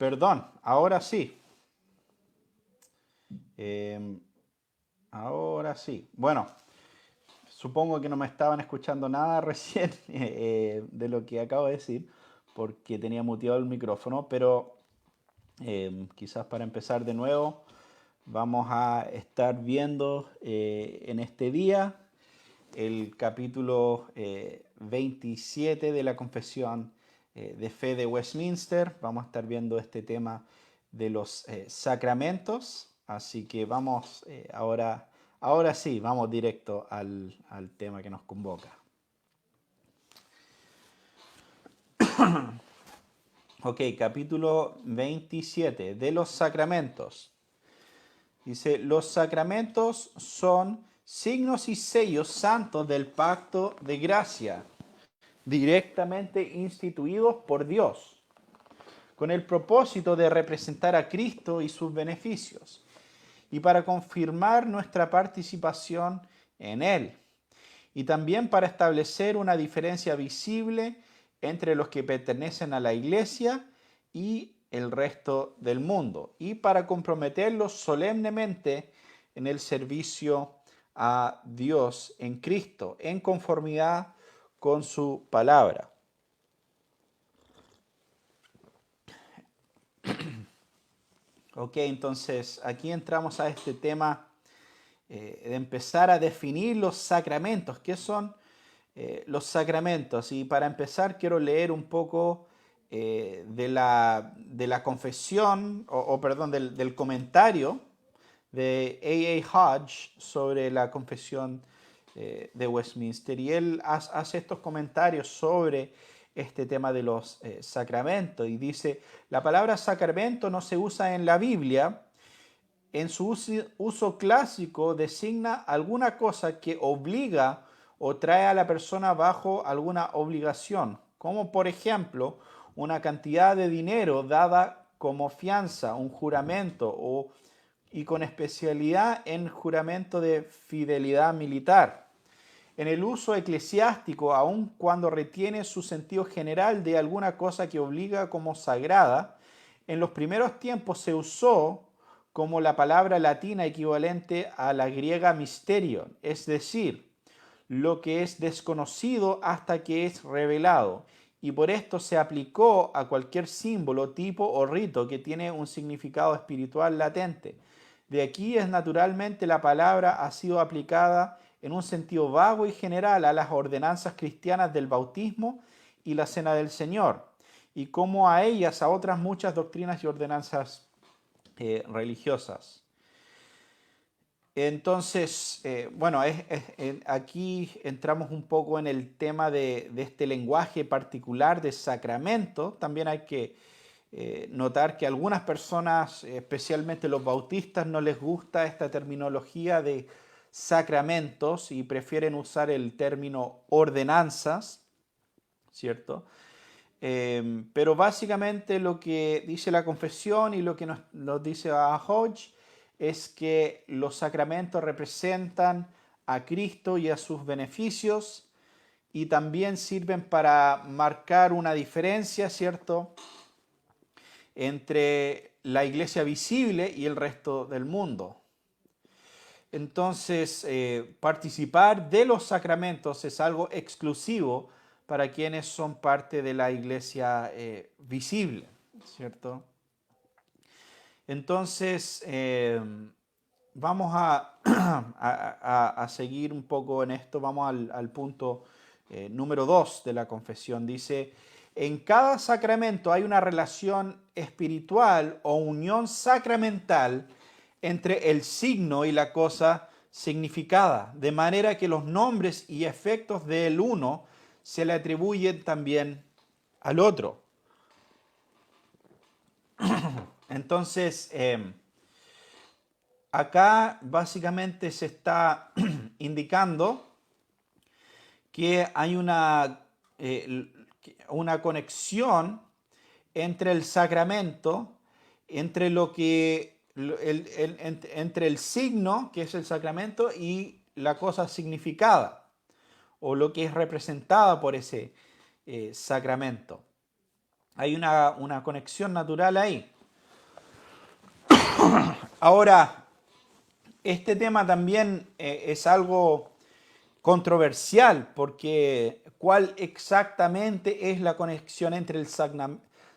Perdón, ahora sí. Ahora sí. Bueno, supongo que no me estaban escuchando nada recién de lo que acabo de decir, porque tenía muteado el micrófono, pero quizás para empezar de nuevo, vamos a estar viendo en este día el capítulo 27 de la Confesión de Fe de Westminster. Vamos a estar viendo este tema de los sacramentos. Así que vamos ahora sí, vamos directo al tema que nos convoca. Ok, capítulo 27 de los sacramentos. Dice, los sacramentos son signos y sellos santos del pacto de gracia, directamente instituidos por Dios, con el propósito de representar a Cristo y sus beneficios, y para confirmar nuestra participación en Él, y también para establecer una diferencia visible entre los que pertenecen a la Iglesia y el resto del mundo, y para comprometerlos solemnemente en el servicio a Dios en Cristo, en conformidad con su palabra. Ok, entonces aquí entramos a este tema de empezar a definir los sacramentos. ¿Qué son los sacramentos? Y para empezar quiero leer un poco de la confesión, perdón, del comentario de A. Hodge sobre la confesión de Westminster. Y él hace estos comentarios sobre este tema de los sacramentos. Y dice, la palabra sacramento no se usa en la Biblia. En su uso clásico designa alguna cosa que obliga o trae a la persona bajo alguna obligación, como por ejemplo una cantidad de dinero dada como fianza, un juramento y con especialidad en juramento de fidelidad militar. En el uso eclesiástico, aun cuando retiene su sentido general de alguna cosa que obliga como sagrada, en los primeros tiempos se usó como la palabra latina equivalente a la griega mysterion, es decir, lo que es desconocido hasta que es revelado, y por esto se aplicó a cualquier símbolo, tipo o rito que tiene un significado espiritual latente. De aquí es naturalmente la palabra ha sido aplicada en un sentido vago y general a las ordenanzas cristianas del bautismo y la cena del Señor, y como a ellas a otras muchas doctrinas y ordenanzas religiosas. Entonces, bueno, aquí entramos un poco en el tema de este lenguaje particular de sacramento. También hay que notar que a algunas personas, especialmente los bautistas, no les gusta esta terminología de sacramentos y prefieren usar el término ordenanzas, ¿cierto? Pero básicamente lo que dice la confesión y lo que nos dice a Hodge es que los sacramentos representan a Cristo y a sus beneficios y también sirven para marcar una diferencia, ¿cierto?, entre la iglesia visible y el resto del mundo. Entonces, participar de los sacramentos es algo exclusivo para quienes son parte de la iglesia visible, ¿cierto? Entonces, vamos a seguir un poco en esto. Vamos al punto número 2 de la confesión. Dice, en cada sacramento hay una relación espiritual o unión sacramental entre el signo y la cosa significada, de manera que los nombres y efectos del uno se le atribuyen también al otro. Entonces, acá básicamente se está indicando que hay una conexión entre el sacramento, entre entre el signo, que es el sacramento, y la cosa significada, o lo que es representada por ese sacramento. Hay una conexión natural ahí. Ahora, este tema también es algo controversial porque ¿cuál exactamente es la conexión entre el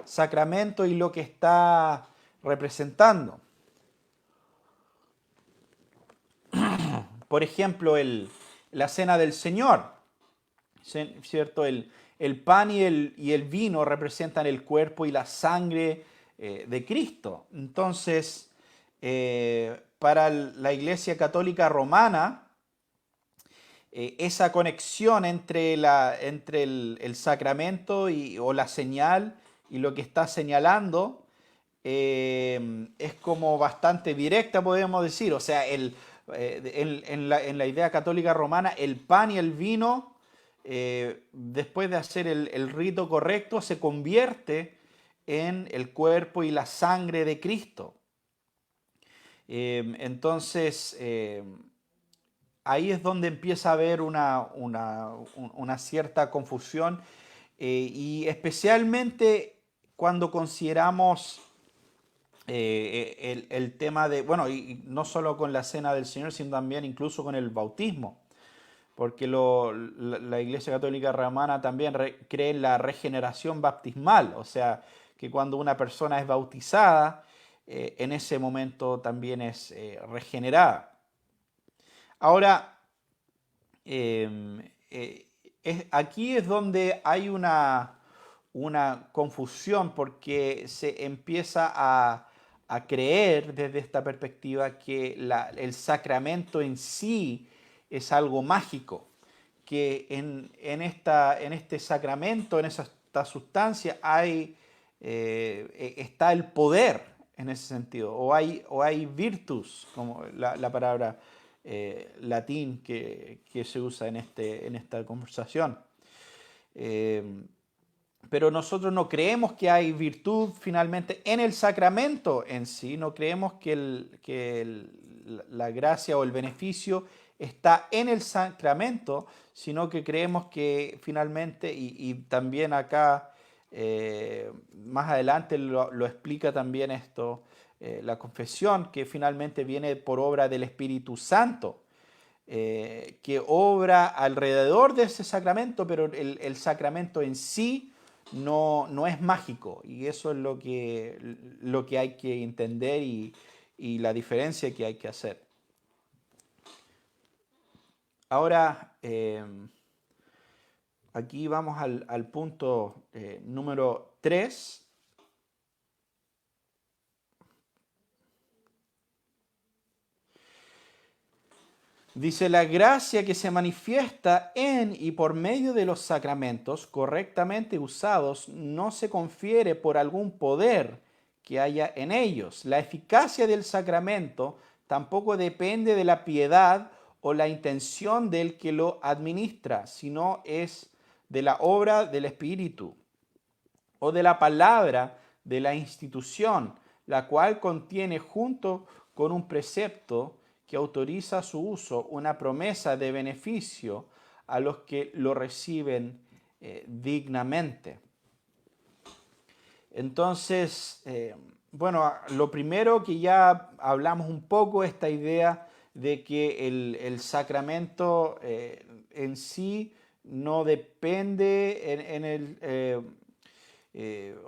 sacramento y lo que está representando? Por ejemplo, la cena del Señor, ¿cierto? El pan y el vino representan el cuerpo y la sangre de Cristo. Entonces, para la Iglesia Católica Romana, esa conexión entre, entre el sacramento o la señal y lo que está señalando es como bastante directa, podemos decir. O sea, en la idea católica romana, el pan y el vino, después de hacer el rito correcto, se convierte en el cuerpo y la sangre de Cristo. Entonces, ahí es donde empieza a haber una cierta confusión y especialmente cuando consideramos el tema de, bueno, y no solo con la cena del Señor, sino también incluso con el bautismo, porque la Iglesia Católica Romana también cree en la regeneración baptismal, o sea, que cuando una persona es bautizada, en ese momento también es regenerada. Ahora, aquí es donde hay una confusión porque se empieza a creer desde esta perspectiva que el sacramento en sí es algo mágico, que en este sacramento, en esta sustancia, está el poder en ese sentido, o hay virtus, como la palabra latín que se usa en esta conversación. Eh, pero nosotros no creemos que hay virtud finalmente en el sacramento en sí, no creemos la gracia o el beneficio está en el sacramento, sino que creemos que finalmente, y también acá más adelante lo explica también esto, la confesión, que finalmente viene por obra del Espíritu Santo. Que obra alrededor de ese sacramento, pero el sacramento en sí no es mágico. Y eso es lo que hay que entender y la diferencia que hay que hacer. Ahora, aquí vamos al punto número 3. Dice, la gracia que se manifiesta en y por medio de los sacramentos correctamente usados no se confiere por algún poder que haya en ellos. La eficacia del sacramento tampoco depende de la piedad o la intención del que lo administra, sino es de la obra del Espíritu o de la palabra de la institución, la cual contiene junto con un precepto que autoriza su uso una promesa de beneficio a los que lo reciben dignamente. Entonces, bueno, lo primero que ya hablamos un poco, esta idea de que el sacramento en sí no depende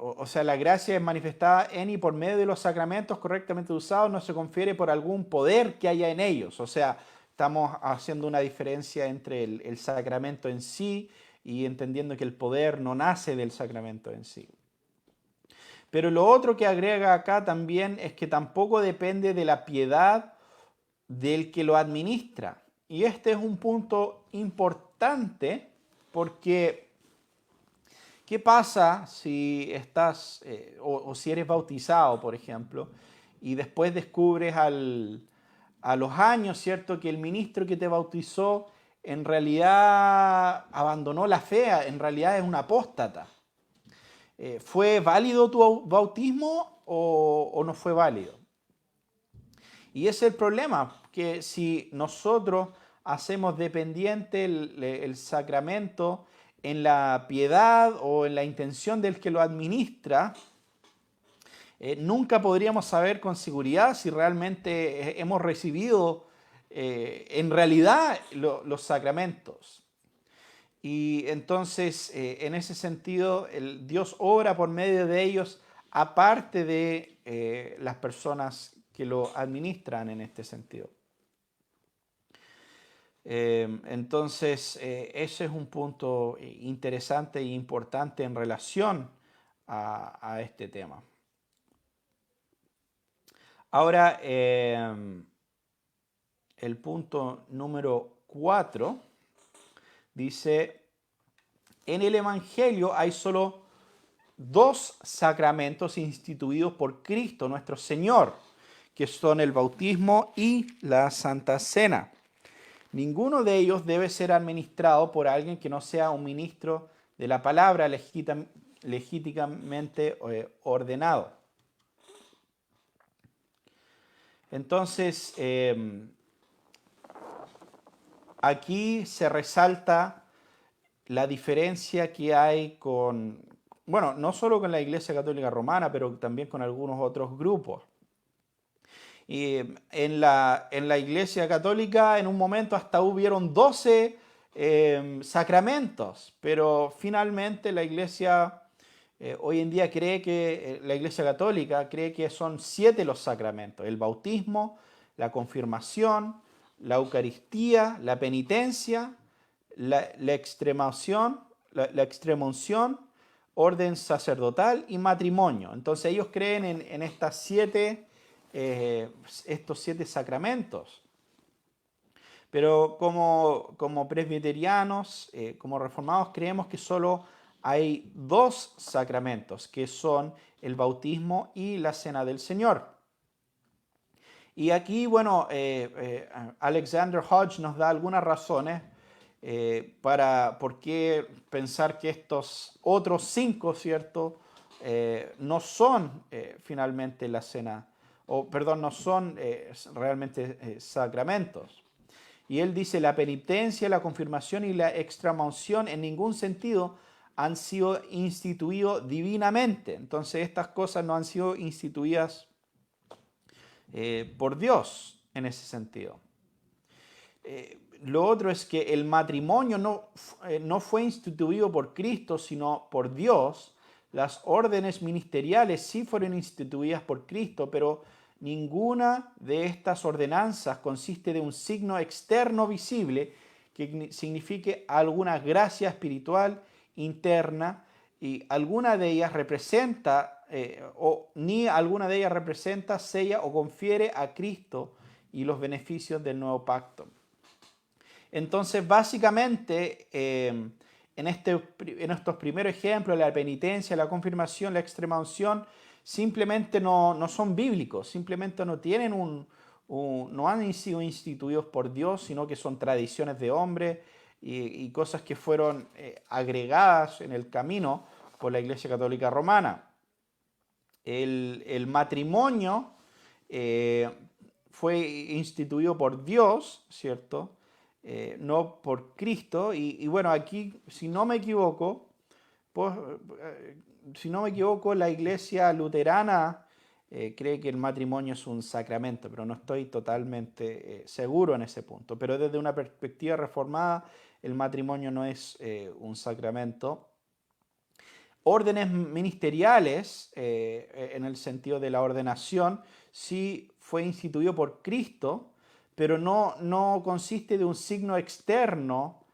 o sea, la gracia es manifestada en y por medio de los sacramentos correctamente usados, no se confiere por algún poder que haya en ellos. O sea, estamos haciendo una diferencia entre el sacramento en sí y entendiendo que el poder no nace del sacramento en sí. Pero lo otro que agrega acá también es que tampoco depende de la piedad del que lo administra. Y este es un punto importante porque ¿qué pasa si estás o si eres bautizado, por ejemplo, y después descubres a los años, ¿cierto?, que el ministro que te bautizó en realidad abandonó la fe, en realidad es un apóstata. ¿Fue válido tu bautismo o no fue válido? Y ese es el problema, que si nosotros hacemos dependiente el sacramento en la piedad o en la intención del que lo administra, nunca podríamos saber con seguridad si realmente hemos recibido en realidad los sacramentos. Y entonces, en ese sentido, Dios obra por medio de ellos, aparte de las personas que lo administran en este sentido. Entonces, ese es un punto interesante e importante en relación a este tema. Ahora, el punto número 4 dice, en el Evangelio hay solo 2 sacramentos instituidos por Cristo nuestro Señor, que son el bautismo y la Santa Cena. Ninguno de ellos debe ser administrado por alguien que no sea un ministro de la palabra legítimamente ordenado. Entonces, aquí se resalta la diferencia que hay con, bueno, no solo con la Iglesia Católica Romana, pero también con algunos otros grupos. Y en la Iglesia Católica en un momento hasta hubieron 12 sacramentos, pero finalmente la Iglesia hoy en día cree que, la Iglesia Católica cree que son 7 los sacramentos: el bautismo, la confirmación, la Eucaristía, la penitencia, la extremaunción, orden sacerdotal y matrimonio. Entonces ellos creen en estas estos 7 sacramentos. Pero como presbiterianos, como reformados, creemos que solo hay 2 sacramentos, que son el bautismo y la cena del Señor. Y aquí, bueno, Alexander Hodge nos da algunas razones para por qué pensar que estos otros 5, ¿cierto?, no son finalmente la cena, o perdón, no son realmente sacramentos. Y él dice, la penitencia, la confirmación y la extremaunción en ningún sentido han sido instituidos divinamente. Entonces estas cosas no han sido instituidas por Dios en ese sentido. Lo otro es que el matrimonio no fue instituido por Cristo, sino por Dios. Las órdenes ministeriales sí fueron instituidas por Cristo, pero ninguna de estas ordenanzas consiste de un signo externo visible que signifique alguna gracia espiritual interna, y alguna de ellas representa, ni alguna de ellas representa, sella o confiere a Cristo y los beneficios del nuevo pacto. Entonces, básicamente, en estos primeros ejemplos, la penitencia, la confirmación, la extremaunción, simplemente no son bíblicos, simplemente no tienen no han sido instituidos por Dios, sino que son tradiciones de hombres y cosas que fueron agregadas en el camino por la Iglesia Católica Romana. El matrimonio fue instituido por Dios, ¿cierto?, no por Cristo. Y bueno, aquí, si no me equivoco, pues, la Iglesia luterana cree que el matrimonio es un sacramento, pero no estoy totalmente seguro en ese punto. Pero desde una perspectiva reformada, el matrimonio no es un sacramento. Órdenes ministeriales, en el sentido de la ordenación, sí fue instituido por Cristo, pero no consiste de un signo externo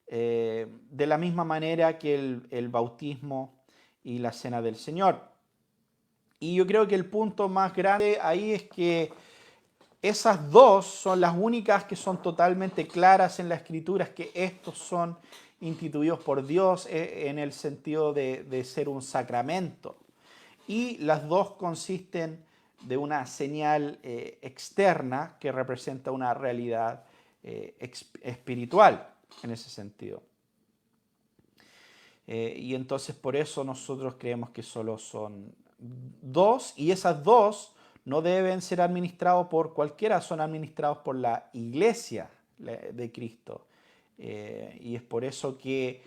de la misma manera que el bautismo y la cena del Señor. Y yo creo que el punto más grande ahí es que esas 2 son las únicas que son totalmente claras en la Escritura, que estos son instituidos por Dios en el sentido de ser un sacramento. Y las 2 consisten de una señal externa que representa una realidad espiritual en ese sentido. Y entonces por eso nosotros creemos que solo son 2, y esas 2 no deben ser administrados por cualquiera, son administrados por la Iglesia de Cristo. Y es por eso que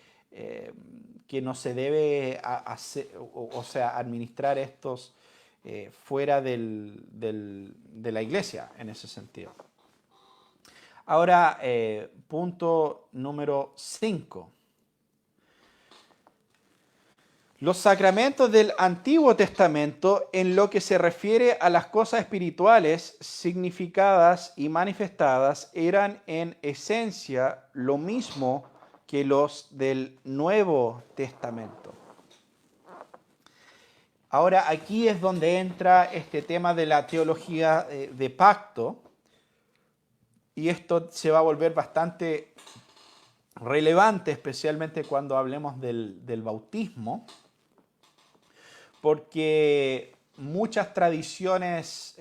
que no se debe hacer, o sea, administrar estos fuera de la iglesia en ese sentido. Ahora, punto número 5. Los sacramentos del Antiguo Testamento en lo que se refiere a las cosas espirituales significadas y manifestadas eran en esencia lo mismo que los del Nuevo Testamento. Ahora aquí es donde entra este tema de la teología de pacto, y esto se va a volver bastante relevante, especialmente cuando hablemos del bautismo, porque muchas tradiciones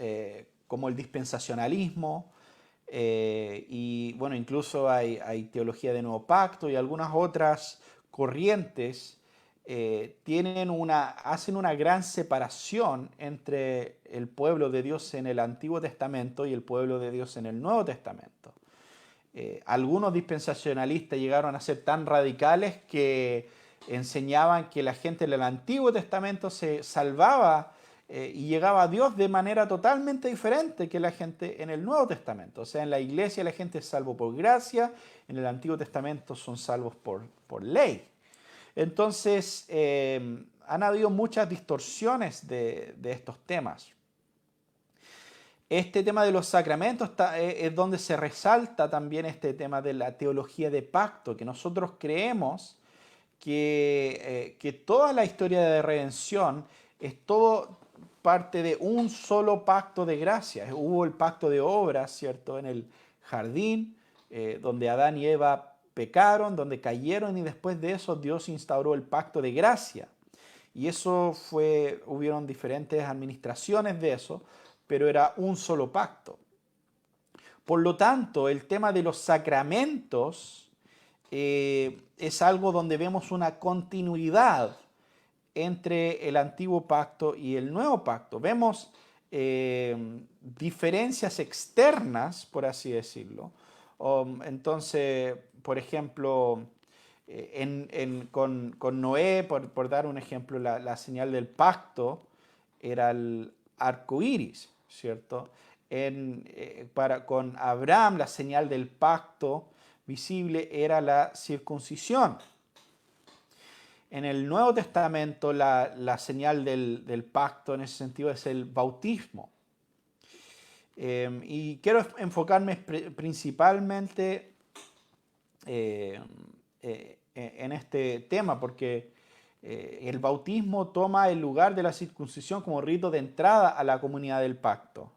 como el dispensacionalismo y bueno, incluso hay teología de nuevo pacto y algunas otras corrientes hacen una gran separación entre el pueblo de Dios en el Antiguo Testamento y el pueblo de Dios en el Nuevo Testamento. Algunos dispensacionalistas llegaron a ser tan radicales que enseñaban que la gente en el Antiguo Testamento se salvaba y llegaba a Dios de manera totalmente diferente que la gente en el Nuevo Testamento. O sea, en la iglesia la gente es salvo por gracia, en el Antiguo Testamento son salvos por ley. Entonces, han habido muchas distorsiones de estos temas. Este tema de los sacramentos es donde se resalta también este tema de la teología de pacto, que nosotros creemos que toda la historia de redención es todo parte de un solo pacto de gracia. Hubo el pacto de obras, ¿cierto?, en el jardín, donde Adán y Eva pecaron, donde cayeron, y después de eso Dios instauró el pacto de gracia. Y eso hubieron diferentes administraciones de eso, pero era un solo pacto. Por lo tanto, el tema de los sacramentos es algo donde vemos una continuidad entre el antiguo pacto y el nuevo pacto. Vemos diferencias externas, por así decirlo. Entonces, por ejemplo, con Noé, por dar un ejemplo, la señal del pacto era el arco iris, ¿cierto? Con Abraham, la señal del pacto visible era la circuncisión. En el Nuevo Testamento, la señal del pacto en ese sentido es el bautismo. Y quiero enfocarme principalmente en este tema, porque el bautismo toma el lugar de la circuncisión como rito de entrada a la comunidad del pacto.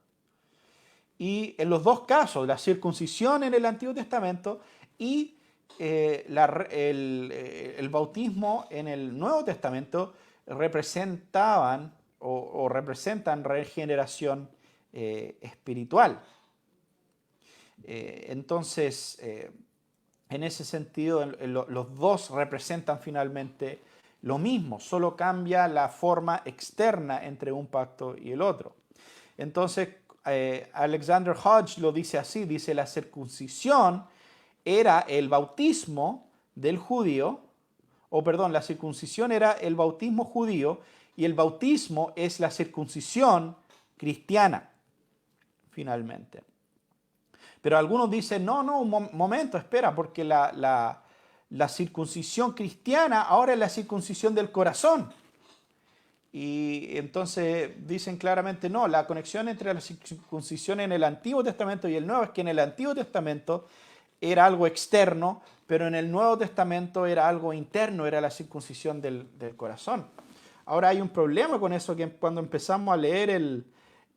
Y en los dos casos, la circuncisión en el Antiguo Testamento y el bautismo en el Nuevo Testamento representaban o representan regeneración espiritual. Entonces, en ese sentido, los dos representan finalmente lo mismo, solo cambia la forma externa entre un pacto y el otro. Entonces, Alexander Hodge lo dice así, dice: la circuncisión era el bautismo del judío, la circuncisión era el bautismo judío y el bautismo es la circuncisión cristiana, finalmente. Pero algunos dicen, no, un momento, espera, porque la circuncisión cristiana ahora es la circuncisión del corazón. Y entonces dicen claramente, no, la conexión entre la circuncisión en el Antiguo Testamento y el Nuevo es que en el Antiguo Testamento era algo externo, pero en el Nuevo Testamento era algo interno, era la circuncisión del corazón. Ahora hay un problema con eso, que cuando empezamos a leer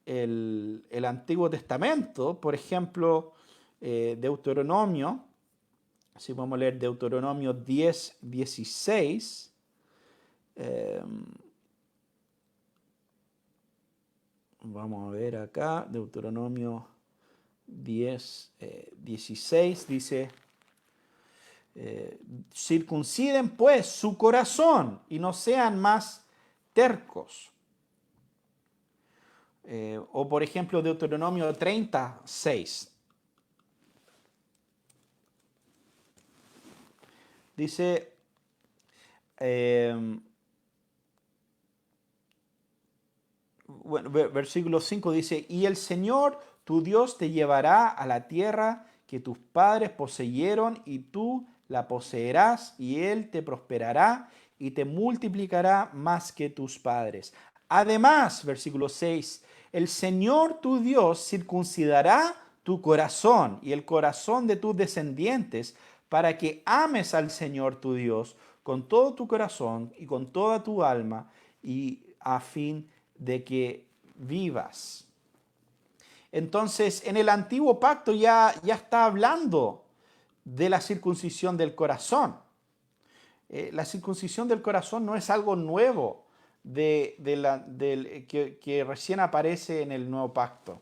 el Antiguo Testamento, por ejemplo, Deuteronomio, si podemos leer Deuteronomio 10, 16, vamos a ver acá, Deuteronomio 10, 16, dice: circunciden pues su corazón y no sean más tercos. O por ejemplo Deuteronomio 36. Dice: eh, bueno, versículo 5 dice, y el Señor tu Dios te llevará a la tierra que tus padres poseyeron y tú la poseerás y Él te prosperará y te multiplicará más que tus padres. Además, versículo 6, el Señor tu Dios circuncidará tu corazón y el corazón de tus descendientes para que ames al Señor tu Dios con todo tu corazón y con toda tu alma y a fin de que vivas. Entonces, en el antiguo pacto ya está hablando de la circuncisión del corazón. La circuncisión del corazón no es algo nuevo que recién aparece en el nuevo pacto,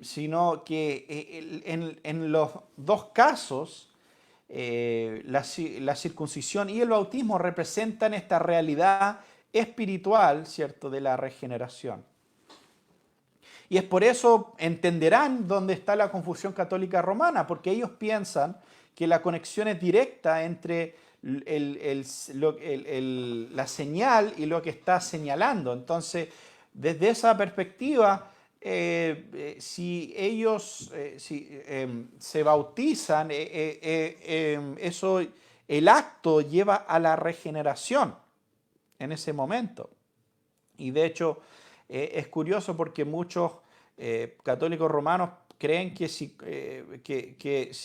sino que en los dos casos, la circuncisión y el bautismo representan esta realidad espiritual, ¿cierto?, de la regeneración. Y es por eso entenderán dónde está la confusión católica romana, porque ellos piensan que la conexión es directa entre la señal y lo que está señalando. Entonces, desde esa perspectiva, si ellos se bautizan, el acto lleva a la regeneración en ese momento. Y de hecho, es curioso porque muchos católicos romanos creen que si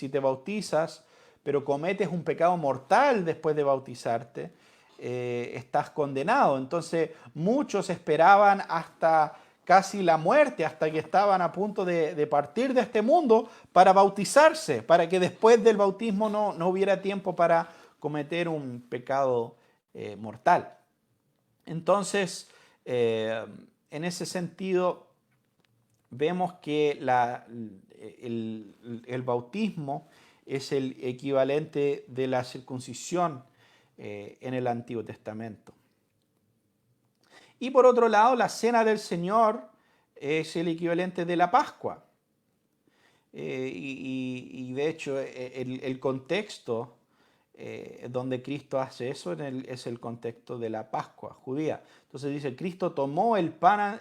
te bautizas, pero cometes un pecado mortal después de bautizarte, estás condenado. Entonces, muchos esperaban hasta casi la muerte, hasta que estaban a punto de partir de este mundo para bautizarse, para que después del bautismo no hubiera tiempo para cometer un pecado mortal. Entonces, en ese sentido, vemos que el bautismo es el equivalente de la circuncisión en el Antiguo Testamento. Y por otro lado, la Cena del Señor es el equivalente de la Pascua. Y de hecho, el contexto donde Cristo hace eso es el contexto de la Pascua judía. Entonces dice, Cristo tomó el pan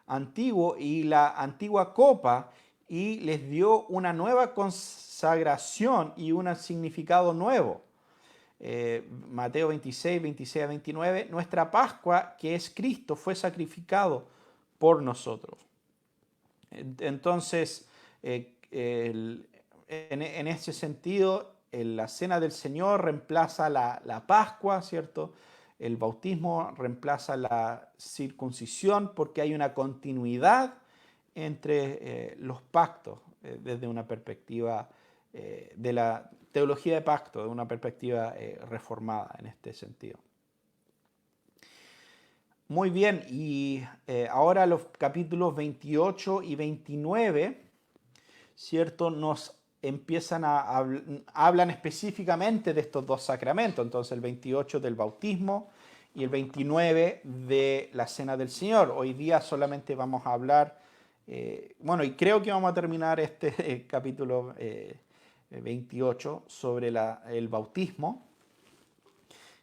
antiguo y la antigua copa y les dio una nueva consagración y un significado nuevo. Mateo 26, 26 a 29, nuestra Pascua, que es Cristo, fue sacrificado por nosotros. Entonces, en ese sentido, la Cena del Señor reemplaza la Pascua, ¿cierto? El bautismo reemplaza la circuncisión porque hay una continuidad entre los pactos desde una perspectiva de la teología de pacto, de una perspectiva reformada en este sentido. Muy bien, y ahora los capítulos 28 y 29, ¿cierto?, nos hablan específicamente de estos dos sacramentos. Entonces el 28 del bautismo y el 29 de la Cena del Señor. Hoy día solamente vamos a hablar, y creo que vamos a terminar este capítulo 28 sobre el bautismo,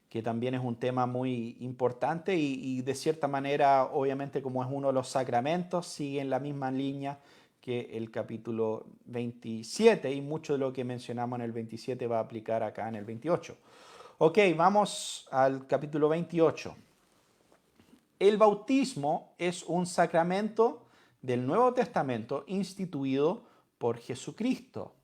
que también es un tema muy importante y de cierta manera, obviamente como es uno de los sacramentos, sigue en la misma línea que el capítulo 27 y mucho de lo que mencionamos en el 27 va a aplicar acá en el 28. Ok, vamos al capítulo 28. El bautismo es un sacramento del Nuevo Testamento instituido por Jesucristo,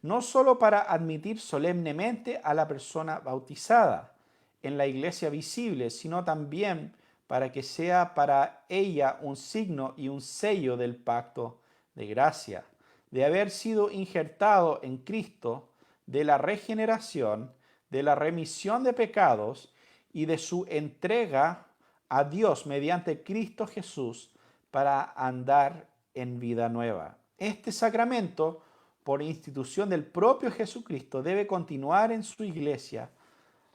no solo para admitir solemnemente a la persona bautizada en la iglesia visible, sino también para que sea para ella un signo y un sello del pacto de gracia, de haber sido injertado en Cristo, de la regeneración, de la remisión de pecados y de su entrega a Dios mediante Cristo Jesús para andar en vida nueva. Este sacramento, por institución del propio Jesucristo, debe continuar en su iglesia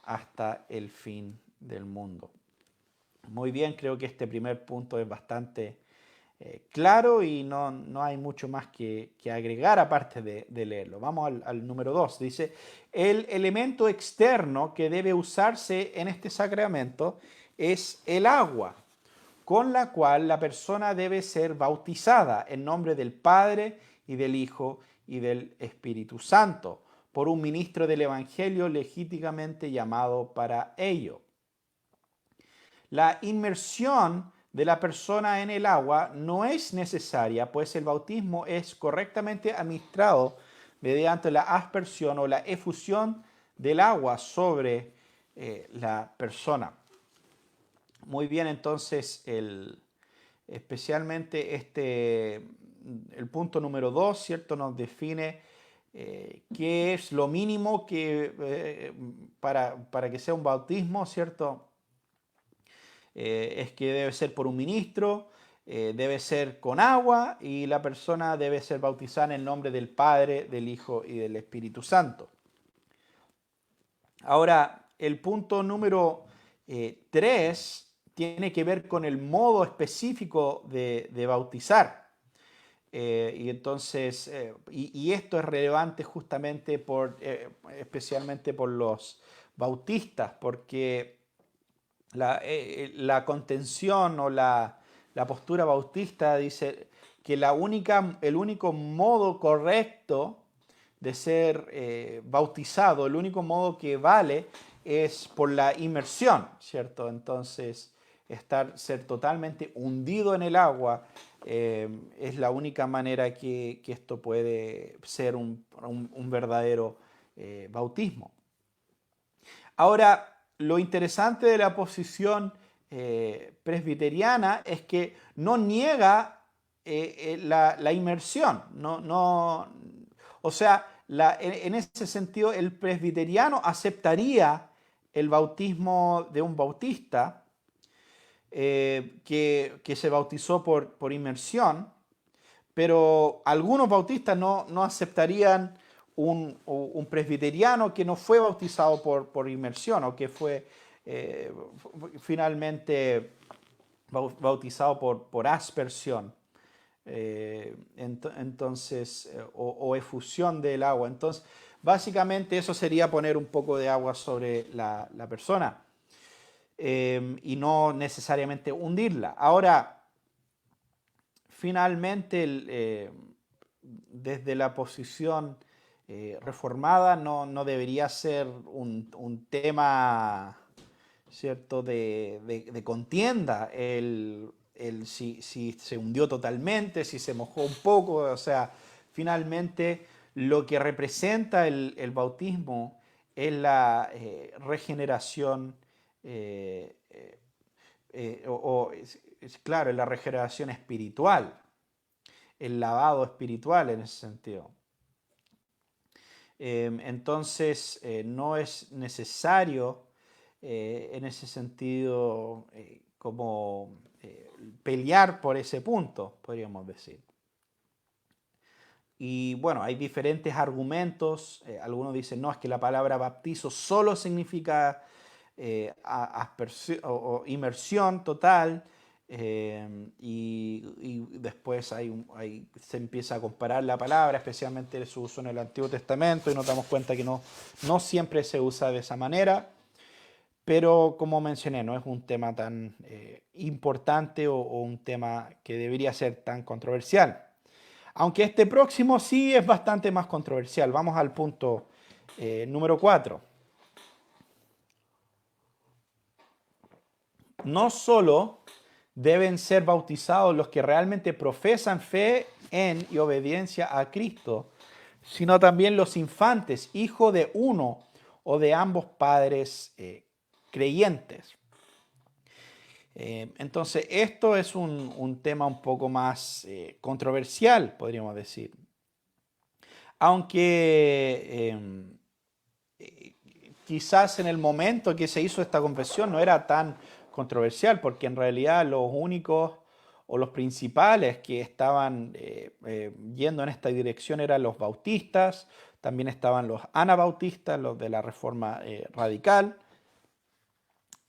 hasta el fin del mundo. Muy bien, creo que este primer punto es bastante claro y no hay mucho más que agregar aparte de leerlo. Vamos al número 2. Dice, el elemento externo que debe usarse en este sacramento es el agua, con la cual la persona debe ser bautizada en nombre del Padre y del Hijo y del Espíritu Santo, por un ministro del Evangelio legítimamente llamado para ello. La inmersión de la persona en el agua no es necesaria, pues el bautismo es correctamente administrado mediante la aspersión o la efusión del agua sobre la persona. Muy bien, entonces, especialmente el punto número 2, ¿cierto? Nos define qué es lo mínimo para que sea un bautismo, ¿cierto? Es que debe ser por un ministro, debe ser con agua y la persona debe ser bautizada en el nombre del Padre, del Hijo y del Espíritu Santo. Ahora, el punto número 3 tiene que ver con el modo específico de bautizar. Y entonces, y esto es relevante justamente especialmente por los bautistas, porque la contención o la postura bautista dice que el único modo correcto de ser bautizado, el único modo que vale es por la inmersión, ¿cierto? Entonces, ser totalmente hundido en el agua es la única manera que esto puede ser un verdadero bautismo. Ahora, lo interesante de la posición presbiteriana es que no niega la inmersión. O sea, en ese sentido, el presbiteriano aceptaría el bautismo de un bautista que se bautizó por inmersión, pero algunos bautistas no aceptarían un presbiteriano que no fue bautizado por inmersión o que fue finalmente bautizado por aspersión. Entonces, o efusión del agua. Entonces, básicamente eso sería poner un poco de agua sobre la persona y no necesariamente hundirla. Ahora, finalmente, desde la posición reformada no debería ser un tema, ¿cierto?, de contienda si se hundió totalmente, si se mojó un poco, o sea, finalmente lo que representa el bautismo es la regeneración, claro, es la regeneración espiritual, el lavado espiritual en ese sentido. Entonces, no es necesario en ese sentido como pelear por ese punto, podríamos decir. Y bueno, hay diferentes argumentos. Algunos dicen, no, es que la palabra bautizo solo significa o inmersión total. Y después se empieza a comparar la palabra, especialmente su uso en el Antiguo Testamento, y nos damos cuenta que no siempre se usa de esa manera. Pero como mencioné, no es un tema tan importante o un tema que debería ser tan controversial. Aunque este próximo sí es bastante más controversial. Vamos al punto número 4. No solo deben ser bautizados los que realmente profesan fe en y obediencia a Cristo, sino también los infantes, hijos de uno o de ambos padres creyentes. Entonces, esto es un tema un poco más controversial, podríamos decir. Aunque quizás en el momento que se hizo esta confesión no era tan controversial, porque en realidad los únicos o los principales que estaban yendo en esta dirección eran los bautistas, también estaban los anabautistas, los de la Reforma Radical,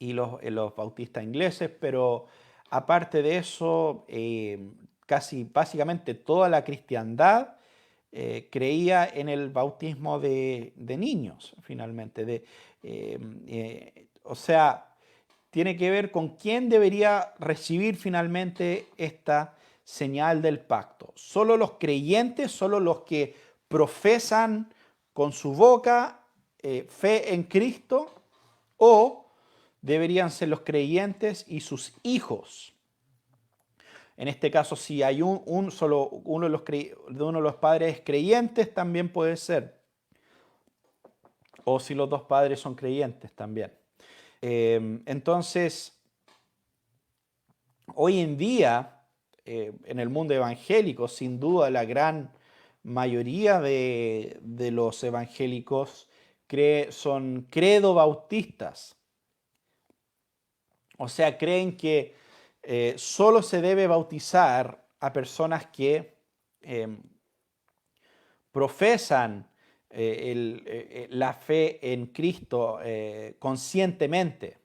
y los bautistas ingleses, pero aparte de eso, casi básicamente toda la cristiandad creía en el bautismo de niños, finalmente. O sea, tiene que ver con quién debería recibir finalmente esta señal del pacto. Solo los creyentes, solo los que profesan con su boca fe en Cristo, o deberían ser los creyentes y sus hijos. En este caso, si hay solo uno de los padres creyentes, también puede ser. O si los dos padres son creyentes también. Entonces, hoy en día, en el mundo evangélico, sin duda la gran mayoría de los evangélicos son credo bautistas. O sea, creen que solo se debe bautizar a personas que profesan la fe en Cristo conscientemente.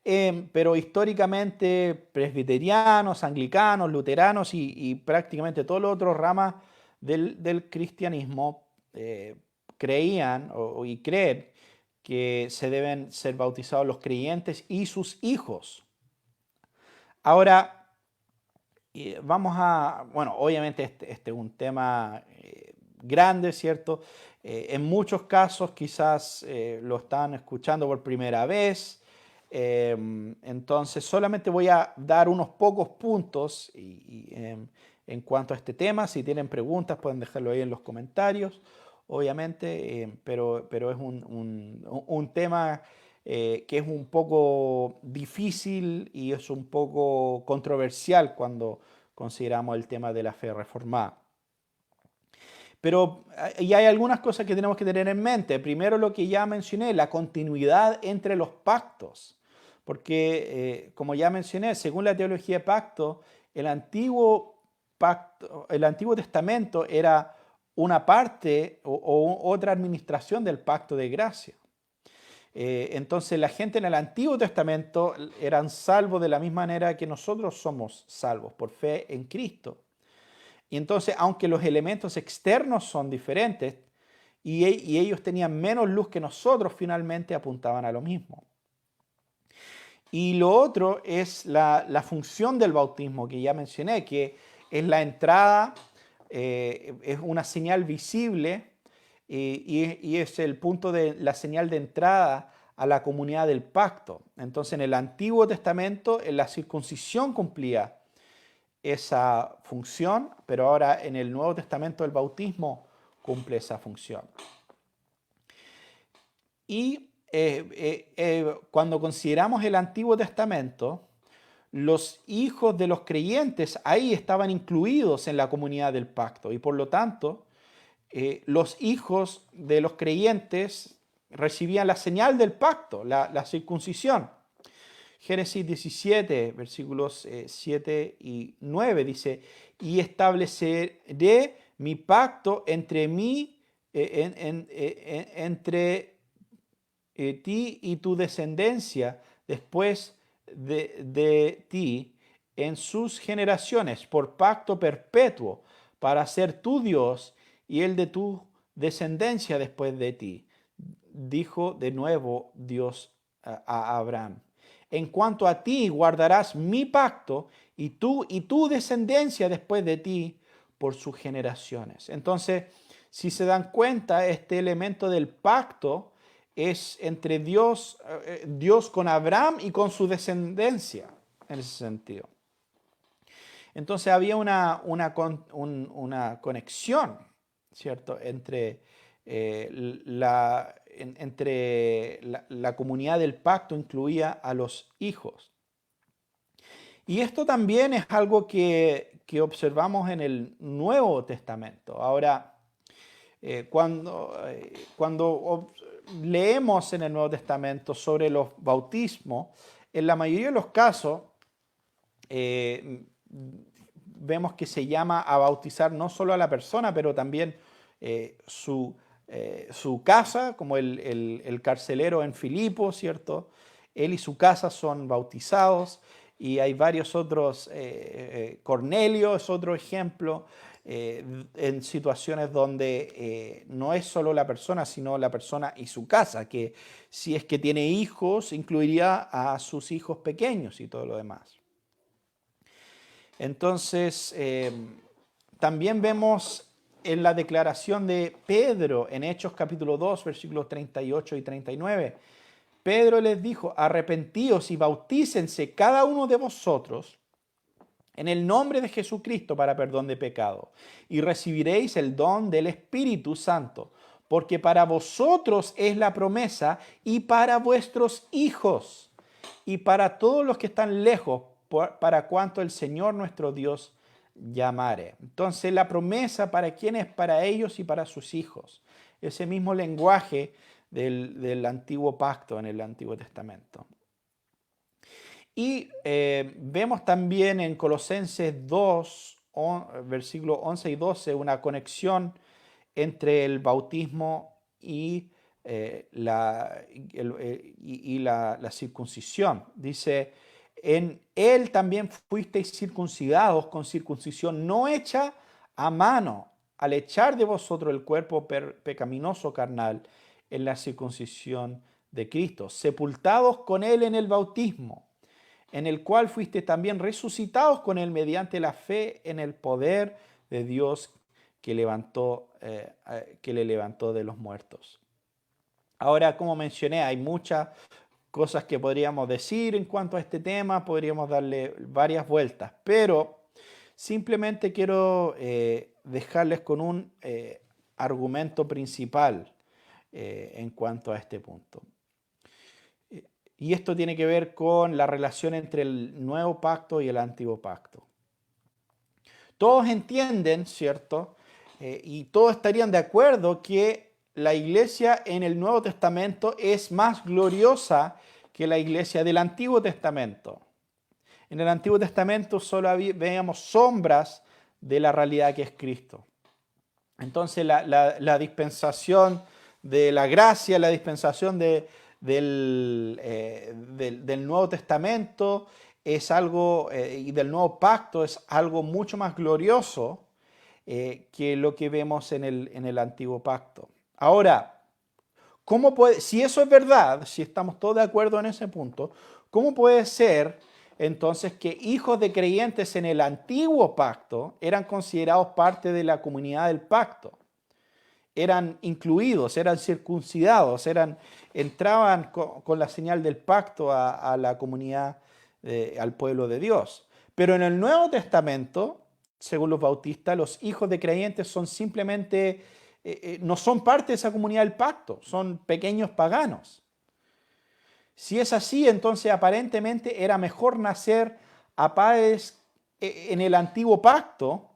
Pero históricamente presbiterianos, anglicanos, luteranos y prácticamente todas las otras ramas del cristianismo creían y creen que se deben ser bautizados los creyentes y sus hijos. Ahora, bueno, obviamente este es un tema grande, ¿cierto? En muchos casos quizás lo están escuchando por primera vez. Entonces solamente voy a dar unos pocos puntos en cuanto a este tema. Si tienen preguntas pueden dejarlo ahí en los comentarios, obviamente, pero es un tema que es un poco difícil y es un poco controversial cuando consideramos el tema de la fe reformada. Pero y hay algunas cosas que tenemos que tener en mente. Primero, lo que ya mencioné, la continuidad entre los pactos. Porque, como ya mencioné, según la teología de pacto, el Antiguo Testamento era una parte o otra administración del pacto de gracia. Entonces la gente en el Antiguo Testamento eran salvos de la misma manera que nosotros somos salvos, por fe en Cristo. Y entonces, aunque los elementos externos son diferentes y ellos tenían menos luz que nosotros, finalmente apuntaban a lo mismo. Y lo otro es la función del bautismo que ya mencioné, que es la entrada, es una señal visible y es el punto de la señal de entrada a la comunidad del pacto. Entonces, en el Antiguo Testamento, la circuncisión cumplía esa función, pero ahora en el Nuevo Testamento el bautismo cumple esa función. Y cuando consideramos el Antiguo Testamento, los hijos de los creyentes ahí estaban incluidos en la comunidad del pacto y por lo tanto los hijos de los creyentes recibían la señal del pacto, la circuncisión. Génesis 17, versículos 7 y 9 dice, y estableceré mi pacto entre mí, entre ti y tu descendencia después de ti en sus generaciones por pacto perpetuo para ser tu Dios y el de tu descendencia después de ti. Dijo de nuevo Dios a Abraham. En cuanto a ti, guardarás mi pacto y tú y tu descendencia después de ti por sus generaciones. Entonces, si se dan cuenta, este elemento del pacto es entre Dios con Abraham y con su descendencia, en ese sentido. Entonces había una conexión, ¿cierto?, entre la comunidad del pacto incluía a los hijos. Y esto también es algo que observamos en el Nuevo Testamento. Ahora, cuando leemos en el Nuevo Testamento sobre los bautismos, en la mayoría de los casos vemos que se llama a bautizar no solo a la persona, pero también su casa, como el carcelero en Filipo, ¿cierto? Él y su casa son bautizados y hay varios otros, Cornelio es otro ejemplo, en situaciones donde no es solo la persona, sino la persona y su casa, que si es que tiene hijos, incluiría a sus hijos pequeños y todo lo demás. Entonces, también vemos en la declaración de Pedro en Hechos capítulo 2, versículos 38 y 39, Pedro les dijo, arrepentíos y bautícense cada uno de vosotros en el nombre de Jesucristo para perdón de pecado, y recibiréis el don del Espíritu Santo, porque para vosotros es la promesa y para vuestros hijos y para todos los que están lejos, para cuanto el Señor nuestro Dios llamare. Entonces la promesa para quienes, para ellos y para sus hijos. Ese mismo lenguaje del antiguo pacto en el Antiguo Testamento. Y vemos también en Colosenses 2, versículos 11 y 12, una conexión entre el bautismo y, la circuncisión. Dice, en él también fuisteis circuncidados con circuncisión no hecha a mano, al echar de vosotros el cuerpo pecaminoso carnal en la circuncisión de Cristo, sepultados con él en el bautismo, en el cual fuiste también resucitados con él mediante la fe en el poder de Dios que le levantó de los muertos. Ahora, como mencioné, hay muchas cosas que podríamos decir en cuanto a este tema, podríamos darle varias vueltas, pero simplemente quiero dejarles con un argumento principal en cuanto a este punto. Y esto tiene que ver con la relación entre el nuevo pacto y el antiguo pacto. Todos entienden, ¿cierto? Y todos estarían de acuerdo que la iglesia en el Nuevo Testamento es más gloriosa que la iglesia del Antiguo Testamento. En el Antiguo Testamento solo veíamos sombras de la realidad que es Cristo. Entonces la dispensación de la gracia, la dispensación del Nuevo Testamento es algo, y del Nuevo Pacto es algo mucho más glorioso que lo que vemos en el Antiguo Pacto. Ahora, si eso es verdad, si estamos todos de acuerdo en ese punto, ¿cómo puede ser entonces que hijos de creyentes en el Antiguo Pacto eran considerados parte de la comunidad del pacto? Eran incluidos, eran circuncidados, entraban con la señal del pacto a la comunidad, al pueblo de Dios. Pero en el Nuevo Testamento, según los bautistas, los hijos de creyentes son simplemente, no son parte de esa comunidad del pacto, son pequeños paganos. Si es así, entonces aparentemente era mejor nacer a padres en el antiguo pacto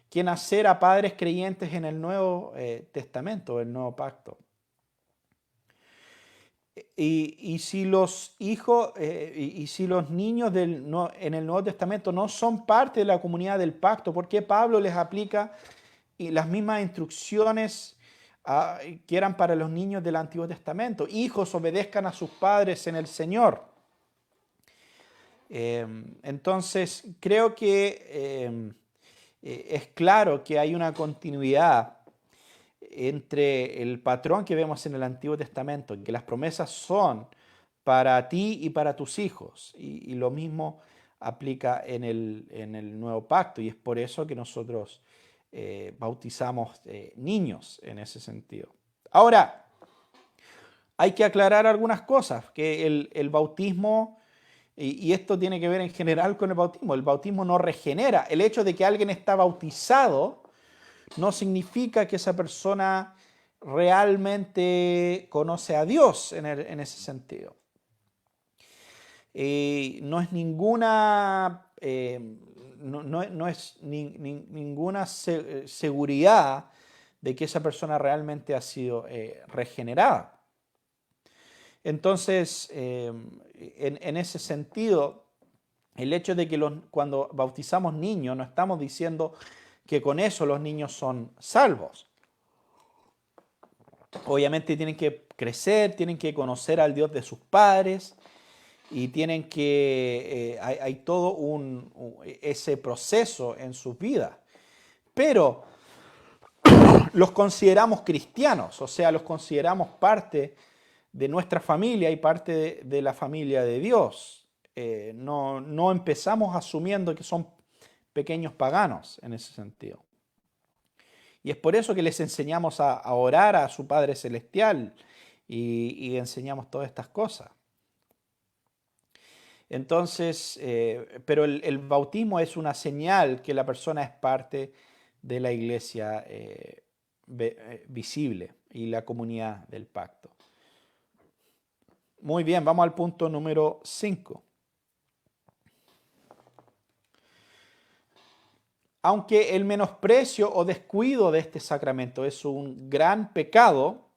que nacer a padres creyentes en el Nuevo Testamento, el Nuevo Pacto. Y si los hijos y si los niños en el Nuevo Testamento no son parte de la comunidad del pacto, ¿por qué Pablo les aplica las mismas instrucciones que eran para los niños del Antiguo Testamento? Hijos, obedezcan a sus padres en el Señor. Entonces, creo que es claro que hay una continuidad entre el patrón que vemos en el Antiguo Testamento, que las promesas son para ti y para tus hijos, y lo mismo aplica en el Nuevo Pacto, y es por eso que nosotros bautizamos niños en ese sentido. Ahora, hay que aclarar algunas cosas, que el bautismo, y esto tiene que ver en general con el bautismo no regenera. El hecho de que alguien está bautizado no significa que esa persona realmente conoce a Dios en ese sentido. No es ninguna, no es ninguna seguridad de que esa persona realmente ha sido regenerada. Entonces, en ese sentido, el hecho de que cuando bautizamos niños, no estamos diciendo que con eso los niños son salvos. Obviamente tienen que crecer, tienen que conocer al Dios de sus padres, y tienen que, hay todo ese proceso en sus vidas. Pero los consideramos cristianos, o sea, los consideramos parte de nuestra familia y parte de la familia de Dios. No empezamos asumiendo que son pequeños paganos en ese sentido. Y es por eso que les enseñamos a orar a su Padre Celestial y enseñamos todas estas cosas. Entonces, pero el bautismo es una señal que la persona es parte de la iglesia visible y la comunidad del pacto. Muy bien, vamos al punto número 5. Aunque el menosprecio o descuido de este sacramento es un gran pecado,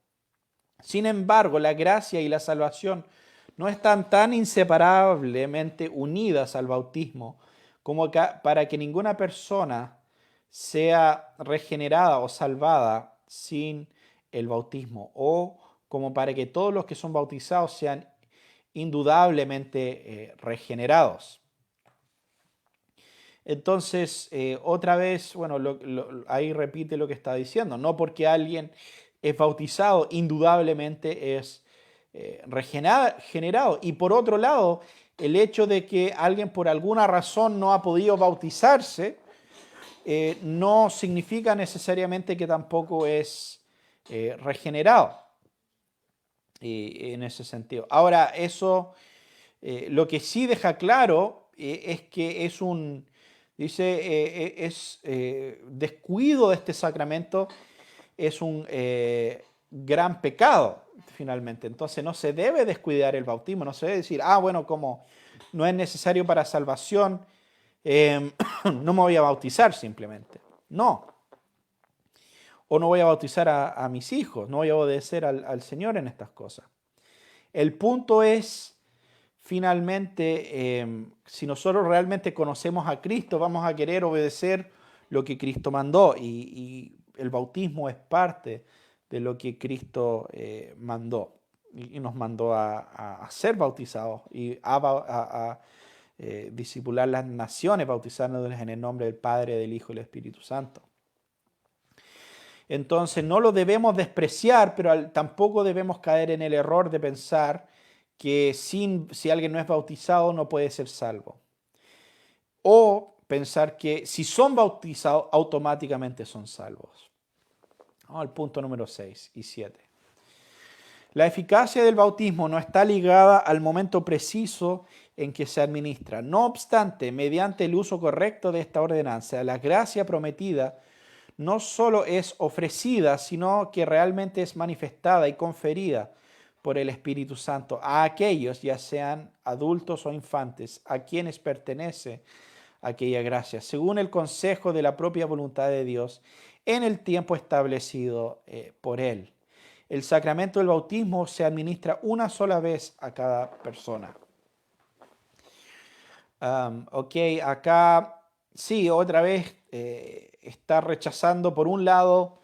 sin embargo, la gracia y la salvación no están tan inseparablemente unidas al bautismo como para que ninguna persona sea regenerada o salvada sin el bautismo, o como para que todos los que son bautizados sean indudablemente regenerados. Entonces, otra vez, bueno, ahí repite lo que está diciendo. No porque alguien es bautizado, indudablemente es regenerado. Y por otro lado, el hecho de que alguien por alguna razón no ha podido bautizarse, no significa necesariamente que tampoco es regenerado en ese sentido. Ahora, eso lo que sí deja claro es que es un... Dice, descuido de este sacramento es un gran pecado, finalmente. Entonces no se debe descuidar el bautismo, no se debe decir, bueno, como no es necesario para salvación, no me voy a bautizar simplemente. No. O no voy a bautizar a mis hijos, no voy a obedecer al Señor en estas cosas. El punto es... Finalmente, si nosotros realmente conocemos a Cristo, vamos a querer obedecer lo que Cristo mandó y el bautismo es parte de lo que Cristo mandó y nos mandó a ser bautizados y a discipular las naciones, bautizándoles en el nombre del Padre, del Hijo y del Espíritu Santo. Entonces no lo debemos despreciar, pero tampoco debemos caer en el error de pensar que si alguien no es bautizado no puede ser salvo. O pensar que si son bautizados automáticamente son salvos. Vamos al punto número 6 y 7. La eficacia del bautismo no está ligada al momento preciso en que se administra. No obstante, mediante el uso correcto de esta ordenanza, la gracia prometida no solo es ofrecida, sino que realmente es manifestada y conferida por el Espíritu Santo a aquellos, ya sean adultos o infantes, a quienes pertenece aquella gracia, según el consejo de la propia voluntad de Dios, en el tiempo establecido por Él. El sacramento del bautismo se administra una sola vez a cada persona. Acá sí, otra vez está rechazando por un lado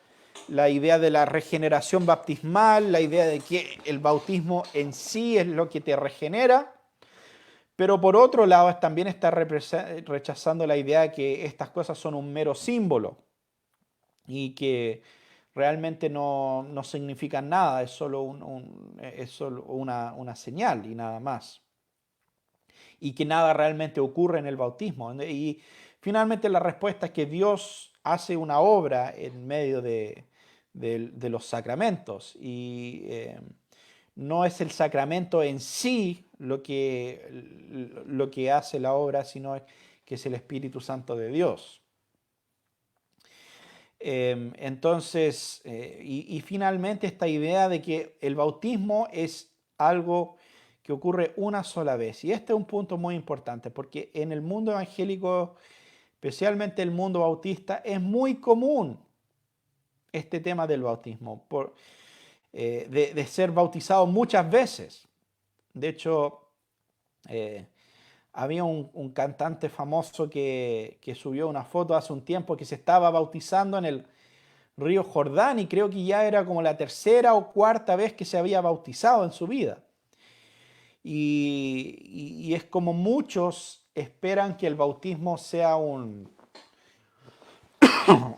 la idea de la regeneración baptismal, la idea de que el bautismo en sí es lo que te regenera, pero por otro lado también está rechazando la idea de que estas cosas son un mero símbolo y que realmente no significan nada, es solo, una señal y nada más. Y que nada realmente ocurre en el bautismo. Y finalmente la respuesta es que Dios hace una obra en medio de los sacramentos y no es el sacramento en sí lo que hace la obra, sino que es el Espíritu Santo de Dios. Entonces, y finalmente esta idea de que el bautismo es algo que ocurre una sola vez. Y este es un punto muy importante porque en el mundo evangélico, especialmente el mundo bautista, es muy común este tema del bautismo, de ser bautizado muchas veces. De hecho, había un cantante famoso que subió una foto hace un tiempo que se estaba bautizando en el río Jordán y creo que ya era como la tercera o cuarta vez que se había bautizado en su vida. y es como muchos esperan que el bautismo sea un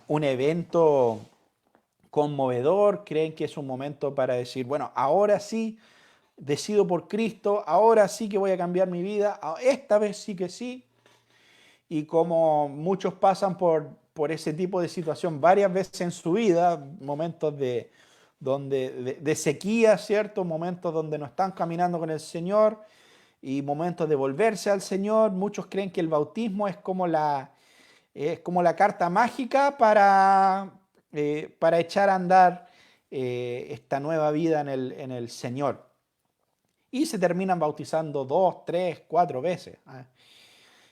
evento conmovedor, creen que es un momento para decir, bueno, ahora sí decido por Cristo, ahora sí que voy a cambiar mi vida, esta vez sí que sí. Y como muchos pasan por ese tipo de situación varias veces en su vida, momentos de sequía, ¿cierto? Momentos donde no están caminando con el Señor y momentos de volverse al Señor. Muchos creen que el bautismo es como la carta mágica para echar a andar esta nueva vida en el Señor. Y se terminan bautizando 2, 3, 4 veces.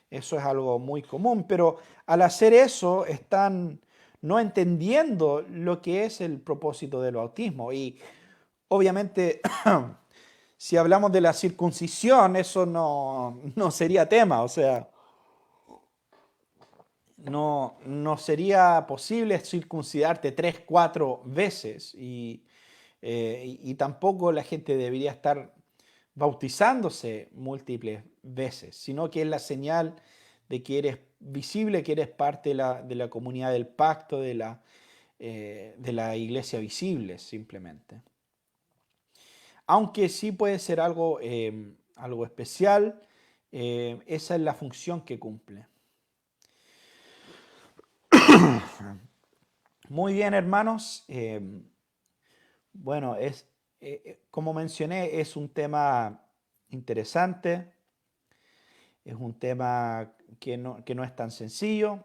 Eso es algo muy común, pero al hacer eso están no entendiendo lo que es el propósito del bautismo. Y obviamente, si hablamos de la circuncisión, eso no sería tema, o sea, no sería posible circuncidarte 3, 4 veces y tampoco la gente debería estar bautizándose múltiples veces, sino que es la señal de que eres visible, que eres parte de la comunidad del pacto, de la iglesia visible, simplemente. Aunque sí puede ser algo especial, esa es la función que cumple. Muy bien, hermanos. Bueno, como mencioné, es un tema interesante, es un tema que no es tan sencillo,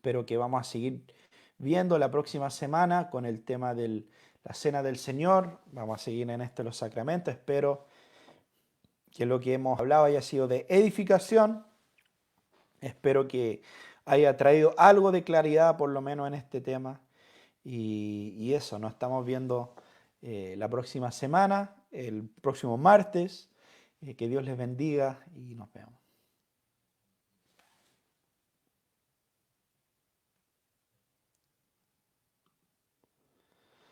pero que vamos a seguir viendo la próxima semana con el tema de la Cena del Señor. Vamos a seguir en esto de los sacramentos. Espero que lo que hemos hablado haya sido de edificación. Espero que haya traído algo de claridad, por lo menos en este tema. Y eso, nos estamos viendo la próxima semana, el próximo martes. Que Dios les bendiga y nos vemos.